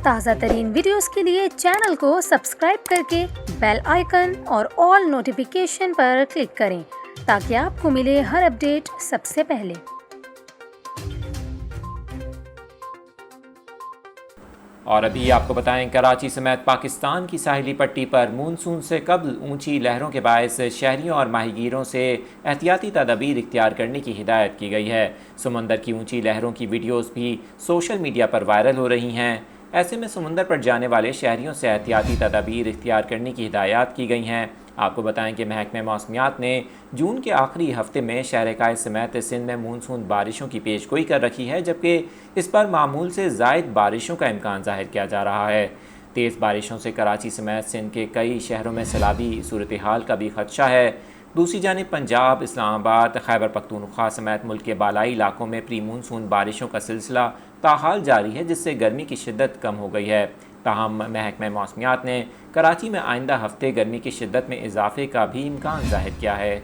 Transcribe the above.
تازہ ترین ویڈیوز کے لیے چینل کو سبسکرائب کر کے بیل آئیکن اور آل نوٹیفیکیشن پر کلک کریں تاکہ آپ کو ملے ہر اپڈیٹ سب سے پہلے۔ اور ابھی آپ کو بتائیں، کراچی سمیت پاکستان کی ساحلی پٹی پر مونسون سے قبل اونچی لہروں کے باعث شہریوں اور ماہی گیروں سے احتیاطی تدابیر اختیار کرنے کی ہدایت کی گئی ہے۔ سمندر کی اونچی لہروں کی ویڈیوز بھی سوشل میڈیا پر وائرل ہو رہی ہیں۔ ایسے میں سمندر پر جانے والے شہریوں سے احتیاطی تدابیر اختیار کرنے کی ہدایات کی گئی ہیں۔ آپ کو بتائیں کہ محکمہ موسمیات نے جون کے آخری ہفتے میں شہر قائد سمیت سندھ میں مونسون بارشوں کی پیش گوئی کر رکھی ہے، جبکہ اس پر معمول سے زائد بارشوں کا امکان ظاہر کیا جا رہا ہے۔ تیز بارشوں سے کراچی سمیت سندھ کے کئی شہروں میں سیلابی صورتحال کا بھی خدشہ ہے۔ دوسری جانب پنجاب، اسلام آباد، خیبر پختونخوا سمیت ملک کے بالائی علاقوں میں پری مونسون بارشوں کا سلسلہ تاحال جاری ہے، جس سے گرمی کی شدت کم ہو گئی ہے۔ تاہم محکمہ موسمیات نے کراچی میں آئندہ ہفتے گرمی کی شدت میں اضافے کا بھی امکان ظاہر کیا ہے۔